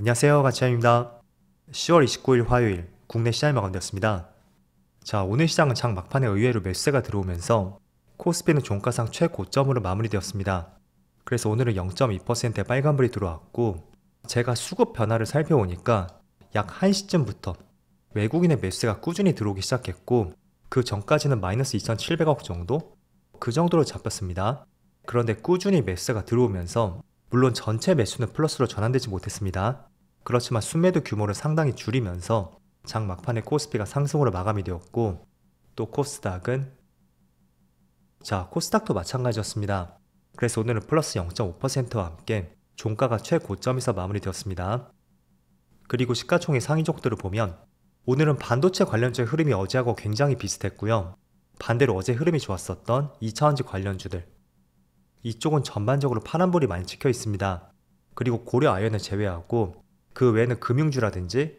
안녕하세요, 가치아입니다. 10월 29일 화요일 국내 시장이 마감되었습니다. 자, 오늘 시장은 장 막판에 의외로 매수세가 들어오면서 코스피는 종가상 최고점으로 마무리되었습니다. 그래서 오늘은 0.2%의 빨간불이 들어왔고, 제가 수급 변화를 살펴보니까 약 1시쯤부터 외국인의 매수세가 꾸준히 들어오기 시작했고, 그 전까지는 마이너스 2,700억 정도? 그 정도로 잡혔습니다. 그런데 꾸준히 매수세가 들어오면서 물론 전체 매수는 플러스로 전환되지 못했습니다. 그렇지만 순매도 규모를 상당히 줄이면서 장 막판에 코스피가 상승으로 마감이 되었고, 또 코스닥은 코스닥도 마찬가지였습니다. 그래서 오늘은 플러스 0.5%와 함께 종가가 최고점에서 마무리되었습니다. 그리고 시가총액 상위족들을 보면 오늘은 반도체 관련주의 흐름이 어제하고 굉장히 비슷했고요. 반대로 어제 흐름이 좋았었던 2차전지 관련주들, 이쪽은 전반적으로 파란불이 많이 찍혀 있습니다. 그리고 고려아연을 제외하고 그 외에는 금융주라든지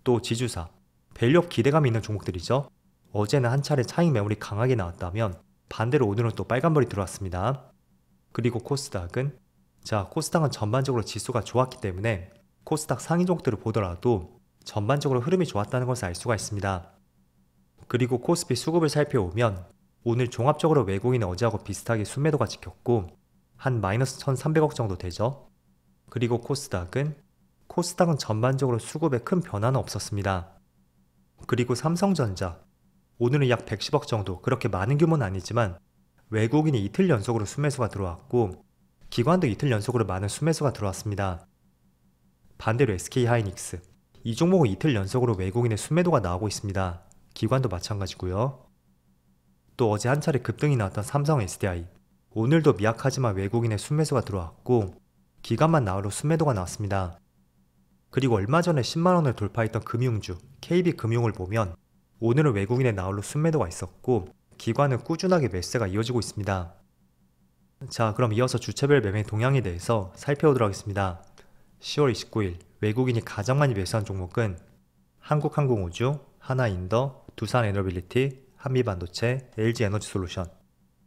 또 지주사, 밸류업 기대감이 있는 종목들이죠. 어제는 한 차례 차익 매물이 강하게 나왔다면 반대로 오늘은 또 빨간불이 들어왔습니다. 그리고 코스닥은 코스닥은 전반적으로 지수가 좋았기 때문에 코스닥 상위 종목들을 보더라도 전반적으로 흐름이 좋았다는 것을 알 수가 있습니다. 그리고 코스피 수급을 살펴보면 오늘 종합적으로 외국인은 어제하고 비슷하게 순매도가 찍혔고 한 마이너스 1,300억 정도 되죠. 그리고 코스닥은 전반적으로 수급에 큰 변화는 없었습니다. 그리고 삼성전자, 오늘은 약 110억 정도, 그렇게 많은 규모는 아니지만 외국인이 이틀 연속으로 순매수가 들어왔고 기관도 이틀 연속으로 많은 순매수가 들어왔습니다. 반대로 SK하이닉스, 이 종목은 이틀 연속으로 외국인의 순매도가 나오고 있습니다. 기관도 마찬가지고요. 또 어제 한 차례 급등이 나왔던 삼성 SDI, 오늘도 미약하지만 외국인의 순매수가 들어왔고 기관만 나오러 순매도가 나왔습니다. 그리고 얼마 전에 10만원을 돌파했던 금융주 KB금융을 보면 오늘은 외국인의 나홀로 순매도가 있었고 기관은 꾸준하게 매수세가 이어지고 있습니다. 자, 그럼 이어서 주체별 매매 동향에 대해서 살펴보도록 하겠습니다. 10월 29일 외국인이 가장 많이 매수한 종목은 한국항공우주, 하나인더, 두산에너빌리티, 한미반도체, LG에너지솔루션,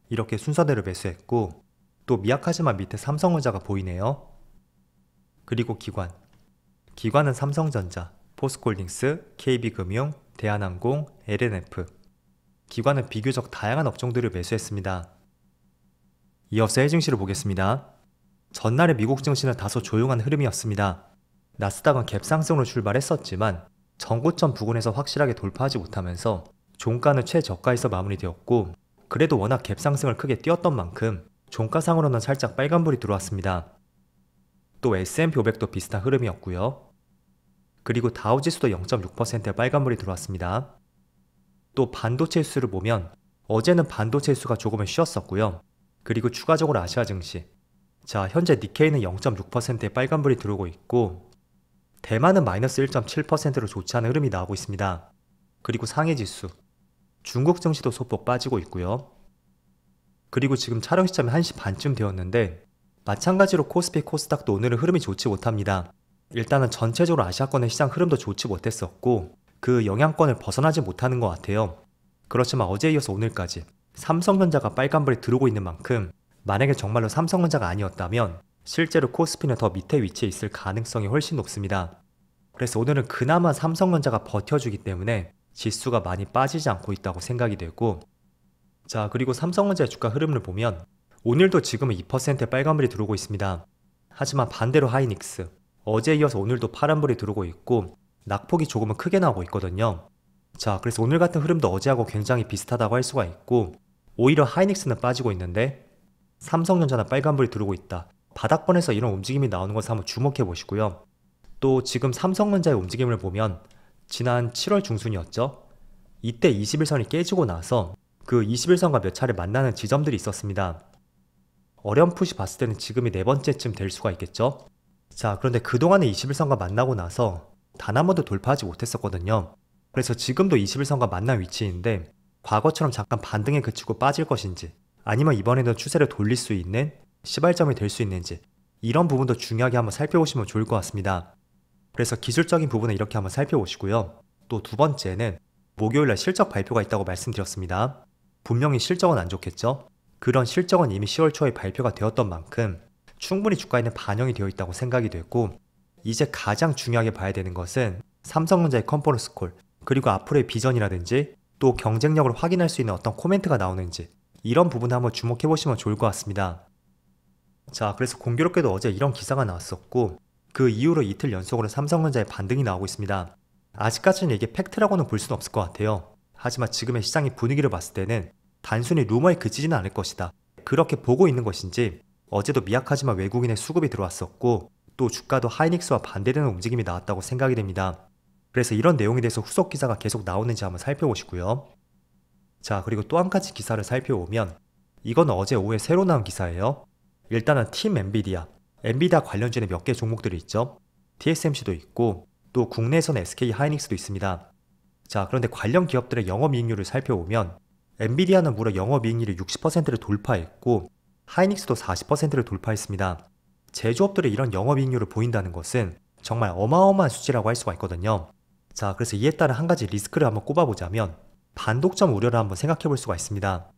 이렇게 순서대로 매수했고 또 미약하지만 밑에 삼성전자가 보이네요. 그리고 기관은 삼성전자, 포스코홀딩스, KB금융, 대한항공, LNF, 기관은 비교적 다양한 업종들을 매수했습니다. 이어서 해증시를 보겠습니다. 전날의 미국 증시는 다소 조용한 흐름이었습니다. 나스닥은 갭상승으로 출발했었지만 전고점 부근에서 확실하게 돌파하지 못하면서 종가는 최저가에서 마무리되었고, 그래도 워낙 갭상승을 크게 띄웠던 만큼 종가상으로는 살짝 빨간불이 들어왔습니다. 또 S&P 500도 비슷한 흐름이었고요. 그리고 다우지수도 0.6%의 빨간불이 들어왔습니다. 또 반도체 지수를 보면 어제는 반도체 지수가 조금은 쉬었었고요. 그리고 추가적으로 아시아 증시, 현재 니케이는 0.6%의 빨간불이 들어오고 있고 대만은 마이너스 1.7%로 좋지 않은 흐름이 나오고 있습니다. 그리고 상해 지수, 중국 증시도 소폭 빠지고 있고요. 그리고 지금 촬영 시점이 1시 반쯤 되었는데 마찬가지로 코스피 코스닥도 오늘은 흐름이 좋지 못합니다. 일단은 전체적으로 아시아권의 시장 흐름도 좋지 못했었고 그 영향권을 벗어나지 못하는 것 같아요. 그렇지만 어제에 이어서 오늘까지 삼성전자가 빨간불이 들어오고 있는 만큼 만약에 정말로 삼성전자가 아니었다면 실제로 코스피는 더 밑에 위치해 있을 가능성이 훨씬 높습니다. 그래서 오늘은 그나마 삼성전자가 버텨주기 때문에 지수가 많이 빠지지 않고 있다고 생각이 되고, 그리고 삼성전자의 주가 흐름을 보면 오늘도 지금은 2%의 빨간불이 들어오고 있습니다. 하지만 반대로 하이닉스, 어제에 이어서 오늘도 파란불이 들어오고 있고 낙폭이 조금은 크게 나오고 있거든요. 그래서 오늘 같은 흐름도 어제하고 굉장히 비슷하다고 할 수가 있고, 오히려 하이닉스는 빠지고 있는데 삼성전자는 빨간불이 들어오고 있다, 바닥권에서 이런 움직임이 나오는 것을 한번 주목해 보시고요. 또 지금 삼성전자의 움직임을 보면 지난 7월 중순이었죠. 이때 21선이 깨지고 나서 그 21선과 몇 차례 만나는 지점들이 있었습니다. 어렴풋이 봤을 때는 지금이 네 번째쯤 될 수가 있겠죠. 그런데 그동안의 21선과 만나고 나서 단 한 번도 돌파하지 못했었거든요. 그래서 지금도 21선과 만난 위치인데 과거처럼 잠깐 반등에 그치고 빠질 것인지, 아니면 이번에는 추세를 돌릴 수 있는 시발점이 될 수 있는지, 이런 부분도 중요하게 한번 살펴보시면 좋을 것 같습니다. 그래서 기술적인 부분은 이렇게 한번 살펴보시고요. 또 두 번째는 목요일날 실적 발표가 있다고 말씀드렸습니다. 분명히 실적은 안 좋겠죠. 그런 실적은 이미 10월 초에 발표가 되었던 만큼 충분히 주가에는 반영이 되어 있다고 생각이 되고, 이제 가장 중요하게 봐야 되는 것은 삼성전자의 컨퍼런스 콜, 그리고 앞으로의 비전이라든지 또 경쟁력을 확인할 수 있는 어떤 코멘트가 나오는지, 이런 부분을 한번 주목해 보시면 좋을 것 같습니다. 자, 그래서 공교롭게도 어제 이런 기사가 나왔었고, 그 이후로 이틀 연속으로 삼성전자의 반등이 나오고 있습니다. 아직까지는 이게 팩트라고는 볼 수는 없을 것 같아요. 하지만 지금의 시장의 분위기를 봤을 때는 단순히 루머에 그치지는 않을 것이다, 그렇게 보고 있는 것인지, 어제도 미약하지만 외국인의 수급이 들어왔었고 또 주가도 하이닉스와 반대되는 움직임이 나왔다고 생각이 됩니다. 그래서 이런 내용에 대해서 후속 기사가 계속 나오는지 한번 살펴보시고요. 자, 그리고 또 한 가지 기사를 살펴보면, 이건 어제 오후에 새로 나온 기사예요. 일단은 팀 엔비디아 관련주에 몇 개 종목들이 있죠. TSMC도 있고 또 국내에서는 SK 하이닉스도 있습니다. 자, 그런데 관련 기업들의 영업이익률을 살펴보면 엔비디아는 무려 영업이익률이 60%를 돌파했고 하이닉스도 40%를 돌파했습니다. 제조업들이 이런 영업이익률을 보인다는 것은 정말 어마어마한 수치라고 할 수가 있거든요. 자, 그래서 이에 따른 한 가지 리스크를 한번 꼽아보자면 반독점 우려를 한번 생각해 볼 수가 있습니다.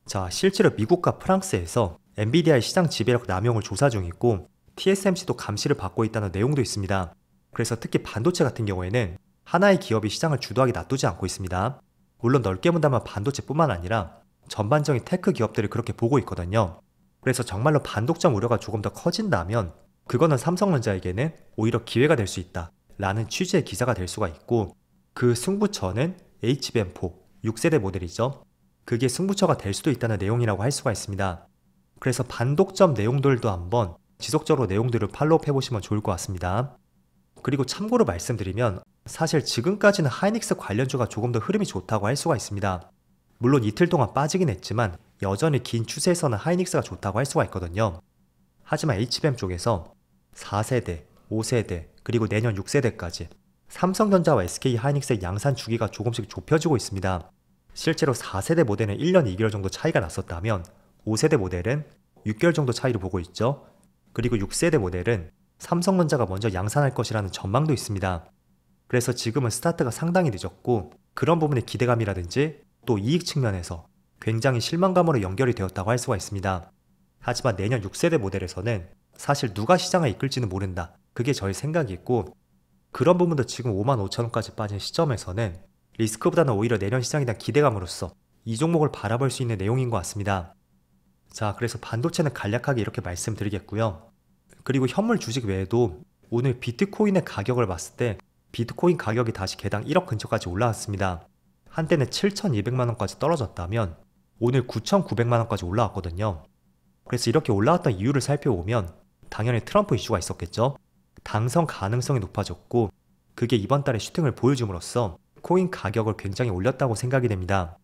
자, 실제로 미국과 프랑스에서 엔비디아의 시장 지배력 남용을 조사 중이고 TSMC도 감시를 받고 있다는 내용도 있습니다. 그래서 특히 반도체 같은 경우에는 하나의 기업이 시장을 주도하게 놔두지 않고 있습니다. 물론 넓게 본다면 반도체뿐만 아니라 전반적인 테크 기업들이 그렇게 보고 있거든요. 그래서 정말로 반독점 우려가 조금 더 커진다면 그거는 삼성전자에게는 오히려 기회가 될 수 있다 라는 취지의 기사가 될 수가 있고, 그 승부처는 HBM4 6세대 모델이죠. 그게 승부처가 될 수도 있다는 내용이라고 할 수가 있습니다. 그래서 반독점 내용들도 한번 지속적으로 내용들을 팔로우해 보시면 좋을 것 같습니다. 그리고 참고로 말씀드리면 사실 지금까지는 하이닉스 관련주가 조금 더 흐름이 좋다고 할 수가 있습니다. 물론 이틀 동안 빠지긴 했지만 여전히 긴 추세에서는 하이닉스가 좋다고 할 수가 있거든요. 하지만 HBM 쪽에서 4세대, 5세대, 그리고 내년 6세대까지 삼성전자와 SK 하이닉스의 양산 주기가 조금씩 좁혀지고 있습니다. 실제로 4세대 모델은 1년 2개월 정도 차이가 났었다면 5세대 모델은 6개월 정도 차이를 보고 있죠. 그리고 6세대 모델은 삼성전자가 먼저 양산할 것이라는 전망도 있습니다. 그래서 지금은 스타트가 상당히 늦었고 그런 부분의 기대감이라든지 또 이익 측면에서 굉장히 실망감으로 연결이 되었다고 할 수가 있습니다. 하지만 내년 6세대 모델에서는 사실 누가 시장을 이끌지는 모른다, 그게 저의 생각이고, 그런 부분도 지금 55,000원까지 빠진 시점에서는 리스크보다는 오히려 내년 시장에 대한 기대감으로서 이 종목을 바라볼 수 있는 내용인 것 같습니다. 자, 그래서 반도체는 간략하게 이렇게 말씀드리겠고요. 그리고 현물 주식 외에도 오늘 비트코인의 가격을 봤을 때 비트코인 가격이 다시 개당 1억 근처까지 올라왔습니다. 한때는 7,200만원까지 떨어졌다면 오늘 9,900만원까지 올라왔거든요. 그래서 이렇게 올라왔던 이유를 살펴보면 당연히 트럼프 이슈가 있었겠죠. 당선 가능성이 높아졌고 그게 이번 달에 슈팅을 보여줌으로써 코인 가격을 굉장히 올렸다고 생각이 됩니다.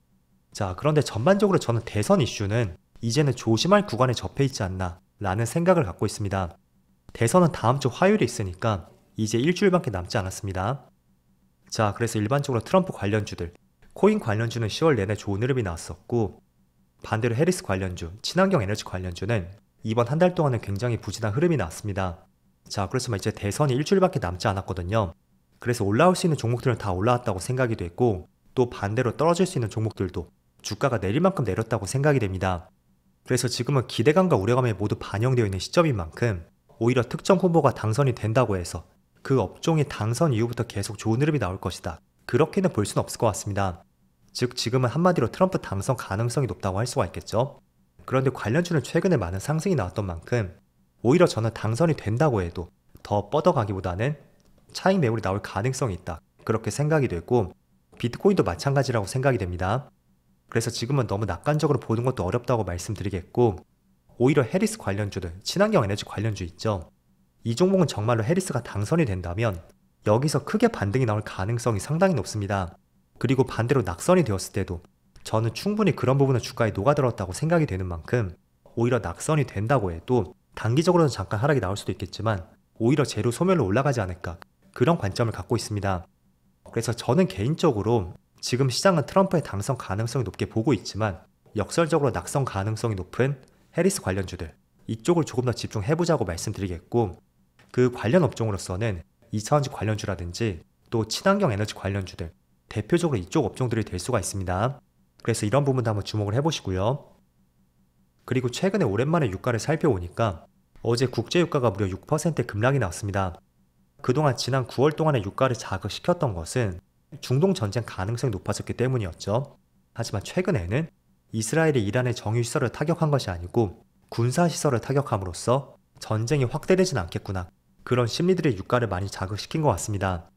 자, 그런데 전반적으로 저는 대선 이슈는 이제는 조심할 구간에 접해 있지 않나 라는 생각을 갖고 있습니다. 대선은 다음 주 화요일에 있으니까 이제 일주일밖에 남지 않았습니다. 자, 그래서 일반적으로 트럼프 관련주들, 코인 관련주는 10월 내내 좋은 흐름이 나왔었고, 반대로 해리스 관련주, 친환경 에너지 관련주는 이번 한 달 동안은 굉장히 부진한 흐름이 나왔습니다. 자, 그래서 이제 대선이 일주일밖에 남지 않았거든요. 그래서 올라올 수 있는 종목들은 다 올라왔다고 생각이 됐고, 또 반대로 떨어질 수 있는 종목들도 주가가 내릴 만큼 내렸다고 생각이 됩니다. 그래서 지금은 기대감과 우려감이 모두 반영되어 있는 시점인 만큼 오히려 특정 후보가 당선이 된다고 해서 그 업종이 당선 이후부터 계속 좋은 흐름이 나올 것이다, 그렇게는 볼 수는 없을 것 같습니다. 즉 지금은 한마디로 트럼프 당선 가능성이 높다고 할 수가 있겠죠. 그런데 관련주는 최근에 많은 상승이 나왔던 만큼 오히려 저는 당선이 된다고 해도 더 뻗어가기보다는 차익 매물이 나올 가능성이 있다, 그렇게 생각이 되고, 비트코인도 마찬가지라고 생각이 됩니다. 그래서 지금은 너무 낙관적으로 보는 것도 어렵다고 말씀드리겠고, 오히려 해리스 관련주들, 친환경 에너지 관련주 있죠. 이 종목은 정말로 해리스가 당선이 된다면 여기서 크게 반등이 나올 가능성이 상당히 높습니다. 그리고 반대로 낙선이 되었을 때도 저는 충분히 그런 부분은 주가에 녹아들었다고 생각이 되는 만큼 오히려 낙선이 된다고 해도 단기적으로는 잠깐 하락이 나올 수도 있겠지만 오히려 재료 소멸로 올라가지 않을까, 그런 관점을 갖고 있습니다. 그래서 저는 개인적으로 지금 시장은 트럼프의 당선 가능성이 높게 보고 있지만 역설적으로 낙선 가능성이 높은 해리스 관련주들, 이쪽을 조금 더 집중해보자고 말씀드리겠고, 그 관련 업종으로서는 2차전지 관련주라든지 또 친환경 에너지 관련주들, 대표적으로 이쪽 업종들이 될 수가 있습니다. 그래서 이런 부분도 한번 주목을 해보시고요. 그리고 최근에 오랜만에 유가를 살펴보니까 어제 국제유가가 무려 6%의 급락이 나왔습니다. 그동안 지난 9월 동안의 유가를 자극시켰던 것은 중동 전쟁 가능성이 높아졌기 때문이었죠. 하지만 최근에는 이스라엘이 이란의 정유시설을 타격한 것이 아니고 군사시설을 타격함으로써 전쟁이 확대되진 않겠구나. 그런 심리들이 유가를 많이 자극시킨 것 같습니다.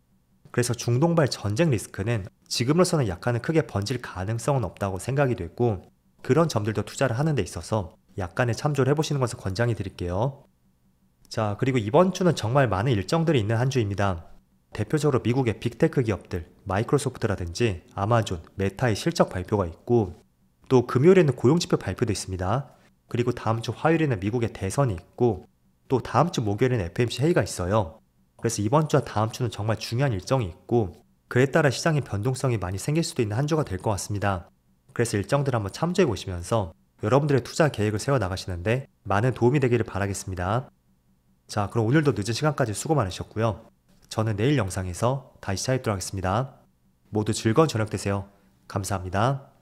그래서 중동발 전쟁 리스크는 지금으로서는 약간은 크게 번질 가능성은 없다고 생각이 됐고, 그런 점들도 투자를 하는 데 있어서 약간의 참조를 해보시는 것을 권장해 드릴게요. 자, 그리고 이번 주는 정말 많은 일정들이 있는 한 주입니다. 대표적으로 미국의 빅테크 기업들, 마이크로소프트라든지 아마존, 메타의 실적 발표가 있고, 또 금요일에는 고용지표 발표도 있습니다. 그리고 다음 주 화요일에는 미국의 대선이 있고, 또 다음 주 목요일에는 FMC 회의가 있어요. 그래서 이번 주와 다음 주는 정말 중요한 일정이 있고, 그에 따라 시장의 변동성이 많이 생길 수도 있는 한 주가 될 것 같습니다. 그래서 일정들 한번 참조해 보시면서 여러분들의 투자 계획을 세워 나가시는데 많은 도움이 되기를 바라겠습니다. 자, 그럼 오늘도 늦은 시간까지 수고 많으셨고요. 저는 내일 영상에서 다시 찾아뵙도록 하겠습니다. 모두 즐거운 저녁 되세요. 감사합니다.